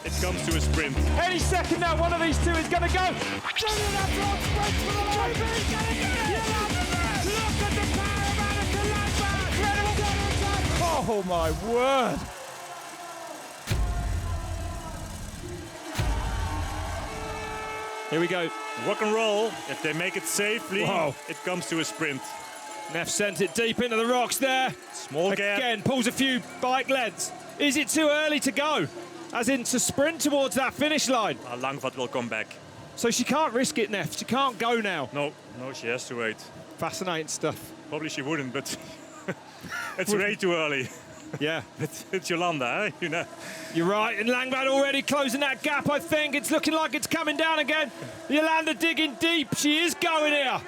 It comes to a sprint. Any second now, one of these two is going to go. Look at the power of Annika Langvad! Oh my word! Here we go. Rock and roll. If they make it safely, Wow. it comes to a sprint. Neff sent it deep into the rocks there. Small gap. Again, pulls a few bike lengths. Is it too early to go? As in to sprint towards that finish line. Langvad will come back. So she can't risk it, Neff. She can't go now. No, she has to wait. Fascinating stuff. Probably she wouldn't, but it's way too early. Yeah. It's Jolanda, eh? You know. You're right, and Langvad already closing that gap, I think. It's looking like it's coming down again. Jolanda digging deep. She is going here.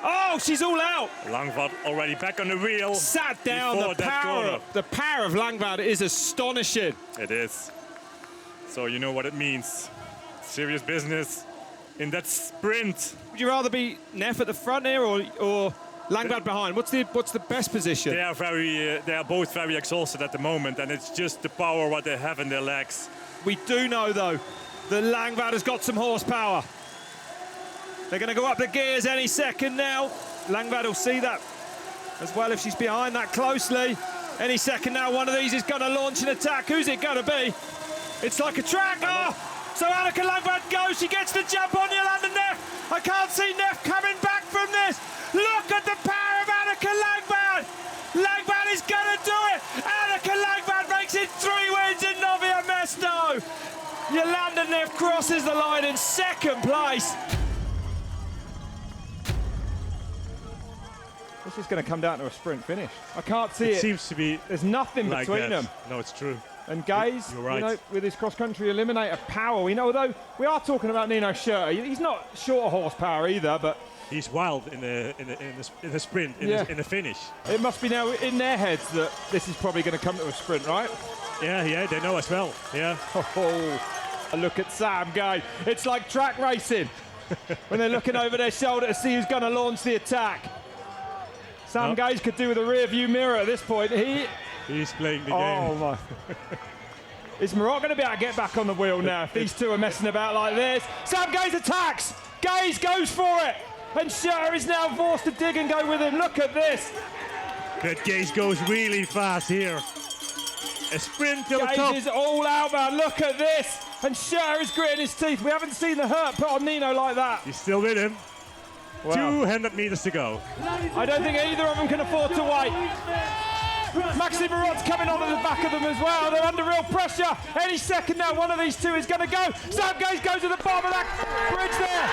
Oh, she's all out. Langvad already back on the wheel. Sat down. before that corner. The power of Langvad is astonishing. It is. So you know what it means. Serious business in that sprint. Would you rather be Neff at the front here or Langvad behind? What's the best position? They are both very exhausted at the moment, and it's just the power what they have in their legs. We do know though that Langvad has got some horsepower. They're going to go up the gears any second now. Langvad will see that as well if she's behind that closely. Any second now, one of these is going to launch an attack. Who's it going to be? It's like a track. Oh! So Annika Langvad goes. She gets the jump on Jolanda Neff. I can't see Neff coming back from this. Look at the power of Annika Langvad. Langvad is going to do it. Annika Langvad makes it 3 wins in Nove and Mesto. Jolanda Neff crosses the line in second place. This is going to come down to a sprint finish. I can't see it. It seems to be. There's nothing like between that. them. No, it's true. And guys, You're right. you know, with his cross-country eliminator power, we know, although we are talking about Nino Schurter, he's not short of horsepower either, but He's wild in the sprint, in the finish. it must be now in their heads that this is probably going to come to a sprint, right? Yeah, they know as well. Yeah. Oh, look at Sam going. It's like track racing when they're looking over their shoulder to see who's going to launch the attack. Sam Gaze could do with a rear view mirror at this point. He's playing the game. Oh my. Is Maroc going to be able to get back on the wheel now if these two are messing about like this? Sam Gaze attacks. Gaze goes for it. And Schurter is now forced to dig and go with him. Look at this. That Gaze goes really fast here. A sprint to the top. Gaze is all out, man. Look at this. And Schurter is gritting his teeth. We haven't seen the hurt put on Nino like that. He's still with him. Wow. 200 meters to go. I don't think either of them can afford to wait. Maxime Rod's coming onto the back of them as well. They're under real pressure. Any second now, one of these two is going to go. Sam Gaze goes to the bottom of that bridge there.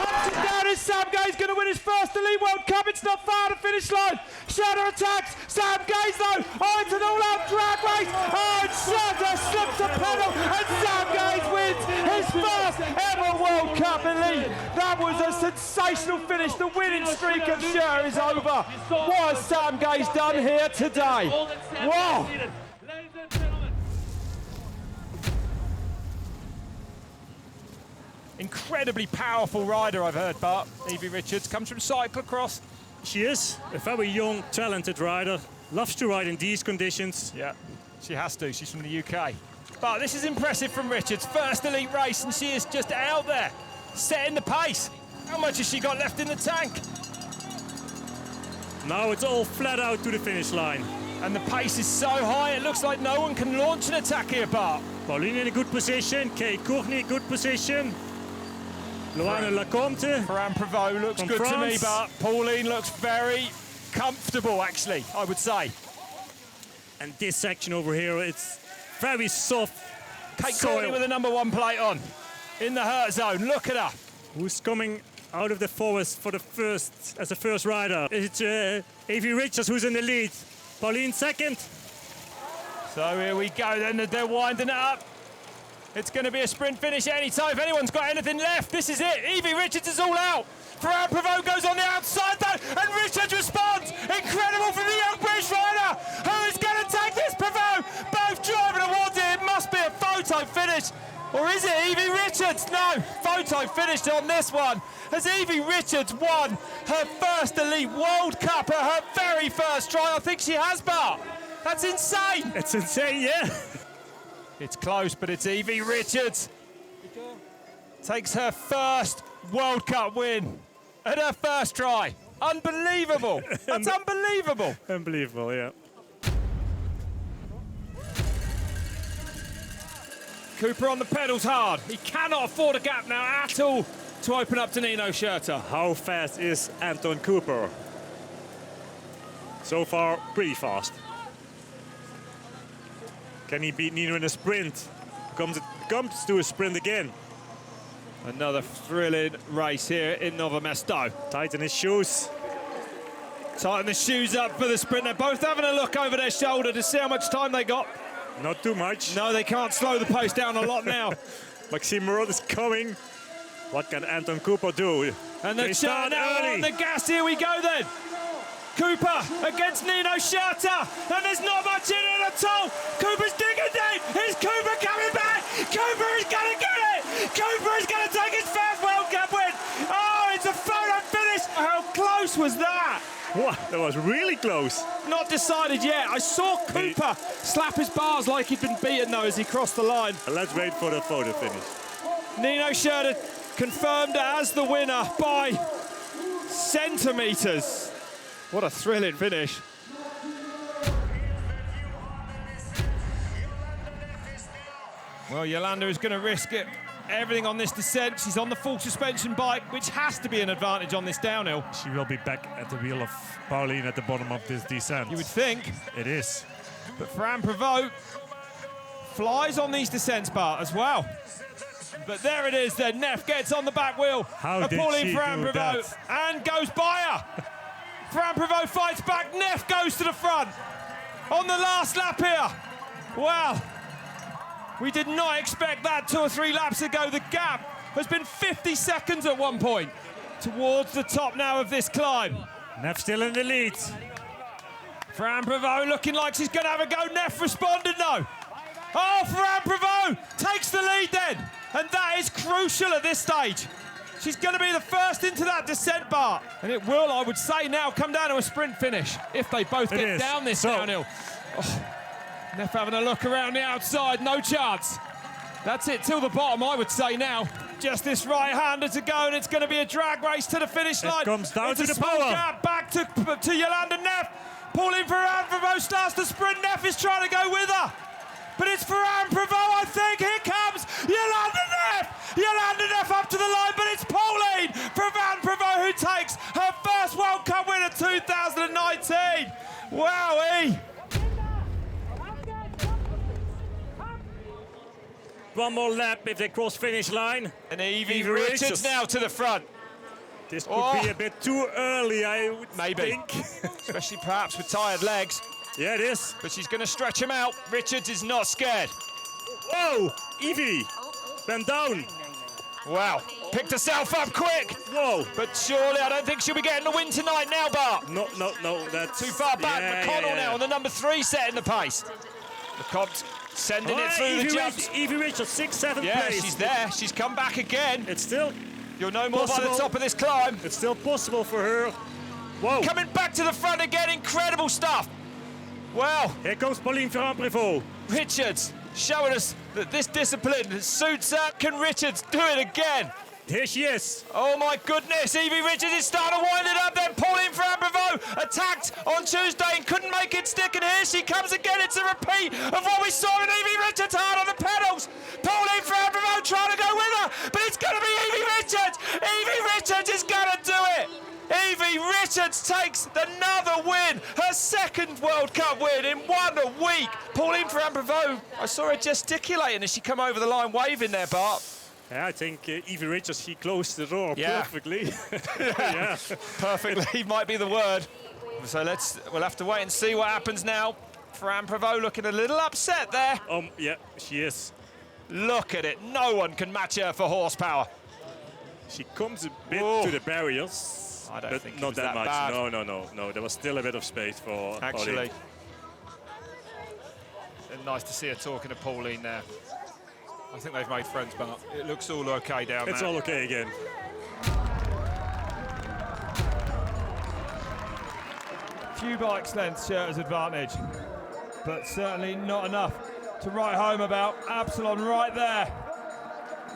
Hunts it down. Is Sam Gaze going to win his first Elite World Cup? It's not far to finish line. Schurter attacks. Sam Gaze though. Oh, it's an all-out drag race. Oh, and Schurter slips a pedal, and Sam Gaze wins his first ever World Cup Elite. That was a sensational finish. The winning streak of Schurter is over. What has Sam Gaze done here today? Wow! Incredibly powerful rider, I've heard, Bart. Evie Richards comes from cyclocross. She is a very young, talented rider. Loves to ride in these conditions. Yeah, she has to. She's from the UK. But this is impressive from Richards. First elite race, and she is just out there, setting the pace. How much has she got left in the tank? Now it's all flat out to the finish line. And the pace is so high, it looks like no one can launch an attack here, Bart. Pauline in a good position. Kay Courtney, good position. Loana Lacomte. Ferrand-Prevot looks From good to me, France. but Pauline looks very comfortable, actually, I would say. And this section over here, it's very soft. Kate soil. Courtney with the #1 plate on in the hurt zone. Look at her. Who's coming out of the forest for the first rider? It's Evie Richards who's in the lead. Pauline second. So here we go, then they're winding it up. It's going to be a sprint finish any time. If anyone's got anything left, this is it. Evie Richards is all out. Ferrand-Prevot goes on the outside though, and Richards responds. Incredible from the young British rider. Who is going to take this, Prevot? Both driving towards it. It must be a photo finish. Or is it Evie Richards? No, photo finished on this one. Has Evie Richards won her first Elite World Cup at her very first try? I think she has, Bart. That's insane. It's insane, yeah. It's close, but it's Evie Richards. Takes her first World Cup win at her first try. Unbelievable. That's unbelievable. Unbelievable, yeah. Cooper on the pedals hard. He cannot afford a gap now at all to open up to Nino Schurter. How fast is Anton Cooper? So far, pretty fast. Can he beat Nino in a sprint? Comes to a sprint again. Another thrilling race here in Nove Mesto. Tighten his shoes. Tighten the shoes up for the sprint. They're both having a look over their shoulder to see how much time they got. Not too much. No, they can't slow the pace down a lot now. Maxime Marot is coming. What can Anton Cooper do? And they start now on the gas. Here we go then. Cooper against Nino Schurter, and there's not much in it at all. Cooper's digging deep. Is Cooper coming back? Cooper is going to get it. Cooper is going to take his first World Cup win. Oh, it's a photo finish. How close was that? What? That was really close. Not decided yet. I saw Cooper slap his bars like he'd been beaten though as he crossed the line. Let's wait for the photo finish. Nino Schurter confirmed as the winner by centimetres. What a thrilling finish. Well, Jolanda is going to risk it. Everything on this descent. She's on the full suspension bike, which has to be an advantage on this downhill. She will be back at the wheel of Pauline at the bottom of this descent. You would think. It is. But Ferrand-Prevot flies on these descents, Bart, as well. But there it is then. Neff gets on the back wheel of Pauline Ferrand-Prevot and goes by her. Ferrand-Prevot fights back. Neff goes to the front on the last lap here. Wow. We did not expect that 2 or 3 laps ago. The gap has been 50 seconds at one point towards the top now of this climb. Neff still in the lead. Ferrand-Prevot looking like she's going to have a go. Neff responded no. Oh, Ferrand-Prevot takes the lead then. And that is crucial at this stage. She's going to be the first into that descent bar. And it will, I would say, now come down to a sprint finish if they both get down this downhill. Oh, Neff having a look around the outside, no chance. That's it till the bottom, I would say now. Just this right-hander to go, and it's going to be a drag race to the finish line. It comes down to the small power. Gap back to Jolanda Neff. Pauline Ferrand-Prevot starts to sprint. Neff is trying to go with her. But it's Ferrand-Prevot, I think. Here comes Jolanda Neff. Jolanda Neff up to the line, but it's Pauline Ferrand-Prevot who takes her first World Cup win of 2019. Wowee. One more lap if they cross finish line. And Evie Richards now to the front. This could be a bit too early, I would think. Especially perhaps with tired legs. Yeah, it is. But she's going to stretch him out. Richards is not scared. Whoa! Evie went down. Wow. Picked herself up quick. Whoa. But surely I don't think she'll be getting the win tonight now, Bart. No. That's too far back. McConnell now on the number 3 setting the pace. McConnell sending it through the jumps. Evie Richards, 6th, 7th place. She's there. She's come back again. It's still You'll know more by the top of this climb. It's still possible for her. Whoa. Coming back to the front again. Incredible stuff. Well. Here comes Pauline Ferrand-Prevot. Richards showing us that this discipline suits her. Can Richards do it again? Here she is. Oh my goodness, Evie Richards is starting to wind it up then. Pauline Ferrand-Prevot attacked on Tuesday and couldn't make it stick, and here she comes again. It's a repeat of what we saw in Evie Richards hard on the pedals. Pauline Ferrand-Prevot trying to go with her, but it's going to be Evie Richards. Evie Richards is going to do it. Evie Richards takes another win, her 2nd World Cup win in 1 week. Pauline Ferrand-Prevot, I saw her gesticulating as she come over the line waving there, Bart. Yeah, I think Evie Richards, she closed the door perfectly. Yeah. Perfectly might be the word. So we'll have to wait and see what happens now. Ferrand-Prevot looking a little upset there. Yeah, she is. Look at it, no one can match her for horsepower. She comes a bit to the barriers. I don't think not it was that much. bad. No. There was still a bit of space for Actually. Pauline. And nice to see her talking to Pauline there. I think they've made friends, but it looks all okay down there. It's all okay again. Few bikes lengths Schurter's advantage, but certainly not enough to write home about. Absalon right there.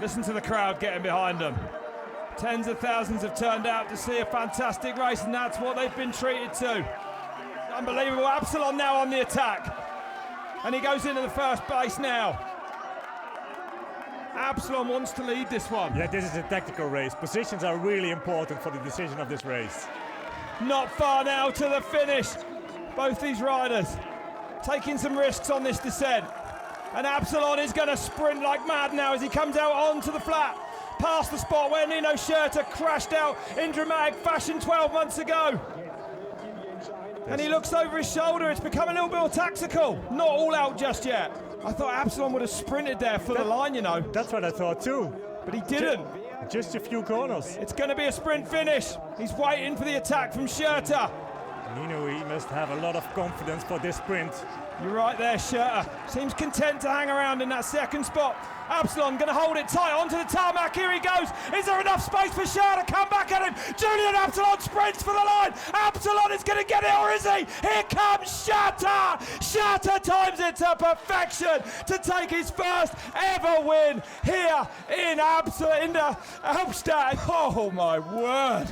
Listen to the crowd getting behind them. Tens of thousands have turned out to see a fantastic race, and that's what they've been treated to. Unbelievable. Absalon now on the attack. And he goes into the first place now. Absalon wants to lead this one. Yeah, this is a tactical race. Positions are really important for the decision of this race. Not far now to the finish. Both these riders taking some risks on this descent. And Absalon is going to sprint like mad now as he comes out onto the flat, past the spot where Nino Schurter crashed out in dramatic fashion 12 months ago. And he looks over his shoulder. It's become a little bit more tactical. Not all out just yet. I thought Absalon would have sprinted there for the line, you know. That's what I thought too. But he didn't. Just a few corners. It's going to be a sprint finish. He's waiting for the attack from Schurter. Nino, he must have a lot of confidence for this sprint. You're right there, Schurter. Seems content to hang around in that second spot. Absalon going to hold it tight onto the tarmac. Here he goes. Is there enough space for Schurter? Come back at him. Julien Absalon sprints for the line. Absalon is going to get it, or is he? Here comes Schurter. Schurter times it to perfection to take his first ever win here in Albstadt. Oh my word.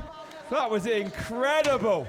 That was incredible.